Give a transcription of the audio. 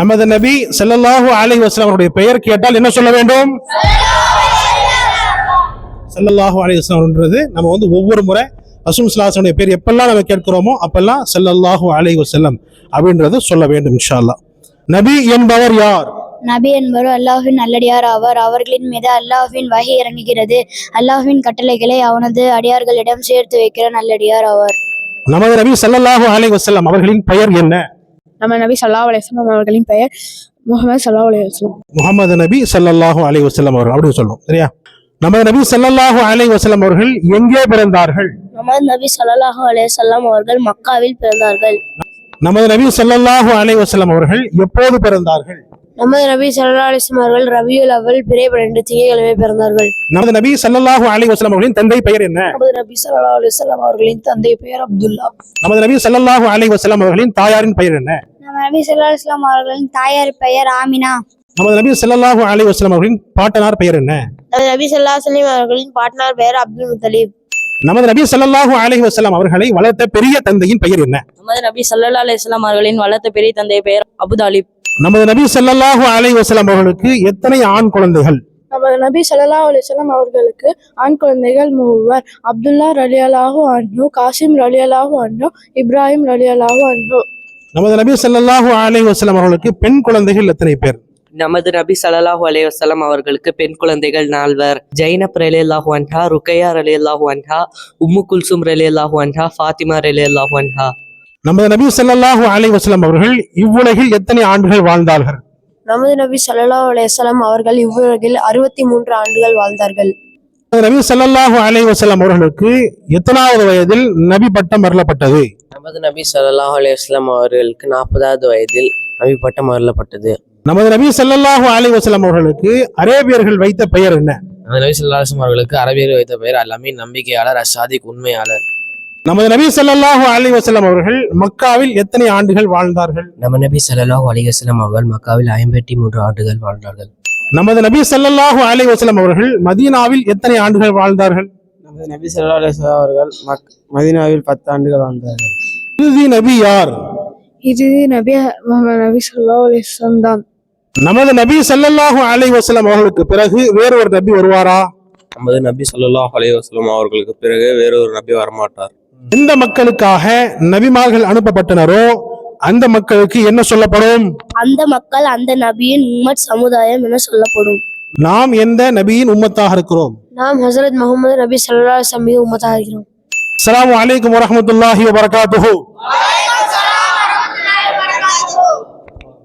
நமது நபி ஸல்லல்லாஹு அலைஹி வஸல்லம் அவருடைய பெயர் கேட்டால் என்ன சொல்ல வேண்டும்? ஸல்லல்லாஹு அலைஹி வஸல்லம்ன்றது நம்ம ஒவ்வொரு முறை ரசூல் ஸல்லல்லாஹு அலைஹி வஸல்லம் பேர் எப்பெல்லாம் நம்ம கேட்கிறோமோ அப்பெல்லாம் ஸல்லல்லாஹு அலைஹி வஸல்லம் அப்படின்றது சொல்ல வேண்டும் இன்ஷா அல்லாஹ். நபி என்பவர் யார்? நபி என்பவர் அல்லாஹ்வின் நல்லடியார் ஆவார். அவர்களின் மீது அல்லாஹ்வின் வஹி இறங்குகிறது. அல்லாஹ்வின் கட்டளைகளை அவனது அடியார்களிடம் சேர்த்து வைக்கிற நல்லடியார் ஆவார். நமது நபி ஸல்லல்லாஹு அலைஹி வஸல்லம் அவர்களின் பெயர் என்ன? நம்ம நபி ஸல்லல்லாஹு அலைஹி வஸல்லம் அவர்களின் பெயர் முஹம்மது ஸல்லல்லாஹு அலைஹி வஸல்லம். முஹம்மது நபி ஸல்லல்லாஹு அலைஹி வஸல்லம் அவர்கள் அப்படி சொல்லணும், சரியா? நமது நபி ஸல்லல்லாஹு அலைஹி வஸல்லம் அவர்கள் எங்கே பிறந்தார்கள்? நமது நபி ஸல்லல்லாஹு அலைஹி வஸல்லம் அவர்கள் மக்காவில் பிறந்தார்கள். நமது நபி ஸல்லல்லாஹு அலைஹி வஸல்லம் அவர்கள் எப்போது பிறந்தார்கள்? நமது நபி ஸல்லல்லாஹு அலைஹி வஸல்லம் அவர்கள் ரபியுல் அவ்வல் பிறை 12 திங்கட்கிழமை பிறந்தார்கள். நமது நபி ஸல்லல்லாஹு அலைஹி வஸல்லம் அவர்களின் தந்தை பெயர் என்ன? நமது நபி ஸல்லல்லாஹு அலைஹி வஸல்லம் அவர்களின் தந்தை பெயர் அப்துல்லா. நமது நபி ஸல்லல்லாஹு அலைஹி வஸல்லம் அவர்களின் தாயாரின் பெயர் என்ன? நமது நபி ஸல்லல்லாஹு அலைஹி வஸல்லம் அவர்களின் தாயார் பெயர் ஆமினா. நமது நபி ஸல்லல்லாஹு அலைஹி வஸல்லம் அவர்களின் பாட்டனார் பெயர் என்ன? நமது நபி ஸல்லல்லாஹு அலைஹி வஸல்லம் அவர்களின் பாட்டனார் பெயர் அப்துல் முத்தலிப். நமது நபி ஸல்லல்லாஹு அலைஹி வஸல்லம் அவர்களை வளர்த்த பெரிய தந்தையின் பெயர் என்ன? நமது நபி ஸல்லல்லாஹு அலைஹி வஸல்லம் அவர்களின் வளர்த்த பெரிய தந்தை பெயர் அபு தாலிப். நமது நபி ஸல்லல்லாஹு அலைஹி வஸல்லம் அவர்களுக்கு எத்தனை ஆண் குழந்தைகள்? நமது நபி ஸல்லல்லாஹு அலைஹி வஸல்லம் அவர்களுக்கு ஆண் குழந்தைகள் 3. அப்துல்லா ரலியல்லாஹு அன்ஹு, காசிம் ரலியல்லாஹு அன்ஹு, இப்ராஹிம் ரலியல்லாஹு அன்ஹு. நமது நபி ஸல்லல்லாஹு அலைஹி வஸல்லம் அவர்களுக்கு பெண் குழந்தைகள் எத்தனை பேர்? நமது நபி ஸல்லல்லாஹு அலைஹி வஸல்லம் அவர்களுக்கு பெண் குழந்தைகள் 4. ஜைனப் ரலியல்லாஹு அன்ஹா, ருக்கையா ரலியல்லாஹு அன்ஹா, உம்மு குல்சும் ரலியல்லாஹு அன்ஹா, ஃபாத்திமா ரலியல்லாஹு அன்ஹா. நமது நபி ஸல்லல்லாஹு அலைஹி வஸல்லம் அவர்கள் இவ்வுலகில் எத்தனை ஆண்டுகள் வாழ்ந்தார்கள்? நமது நபி ஸல்லல்லாஹு அலைஹி வஸல்லம் அவர்கள் இவ்வுலகில் 63 ஆண்டுகள் வாழ்ந்தார்கள். நமது நபி ஸல்லல்லாஹு அலைஹி வஸல்லம் அவர்களுக்கு எத்தனாவது வயதில் நபி பட்டம் அருளப்பட்டது? நமது நபி ஸல்லல்லாஹு அலைஹி வஸல்லம் அவர்களுக்கு 40வது வயதில் நபி பட்டம் அருளப்பட்டது. நமது நபி ஸல்லல்லாஹு அலைஹி வஸல்லம் அவர்களுக்கு அரேபியர்கள் வைத்த பெயர் என்ன? நமது நபி ஸல்லல்லாஹு அலைஹி வஸல்லம் அவர்களுக்கு அரபியர்கள் வைத்த பெயர் அல்-அமீன், நம்பிக்கையாளர், அஸ்-சாதிக், உண்மையாளர். நமது நபி ஸல்லல்லாஹு அலைஹி வஸல்லம் அவர்கள் மக்காவில் எத்தனை ஆண்டுகள் வாழ்ந்தார்கள்? நமது நபி ஸல்லல்லாஹு அலைஹி வஸல்லம் அவர்கள் மக்காவில் 53 ஆண்டுகள் வாழ்ந்தார்கள். நமது நபி ஸல்லல்லாஹு அலைஹி வஸல்லம் அவர்கள் மதீனாவில் எத்தனை ஆண்டுகள் வாழ்ந்தார்கள்? நமது நபி ஸல்லல்லாஹு அலைஹி வஸல்லம் அவர்கள் மதீனாவில் 10 ஆண்டுகள் வாழ்ந்தார்கள். இறுதி நபி யார்? இறுதி நபி முஹம்மது நபி ஸல்லல்லாஹு அலைஹி வஸல்லம் தான். நமது நபி ஸல்லல்லாஹு அலைஹி வஸல்லம் அவர்களுக்கு பிறகு வேறொரு நபி வருவாரா? நமது நபி ஸல்லல்லாஹு அலைஹி வஸல்லம் அவர்களுக்கு பிறகு வேறொரு நபி வரமாட்டார். எந்த மக்களுக்காக நபிமார்கள் அனுப்பப்பட்டனரோ அந்த மக்களுக்கு என்ன சொல்லப்படும்? அந்த மக்கள் அந்த நபியின் உம்மத் சமுதாயம் என சொல்லப்படும். நாம் எந்த நபியின் உம்மத்தாக இருக்கிறோம்? நாம் ஹஸரத் முஹம்மது நபி ஸல்லல்லாஹு அலைஹி வஸல்லம் உம்மத்தாக இருக்கிறோம். அஸ்ஸலாமு அலைக்கும் வரஹ்மத்துல்லாஹி வபரகாத்துஹு.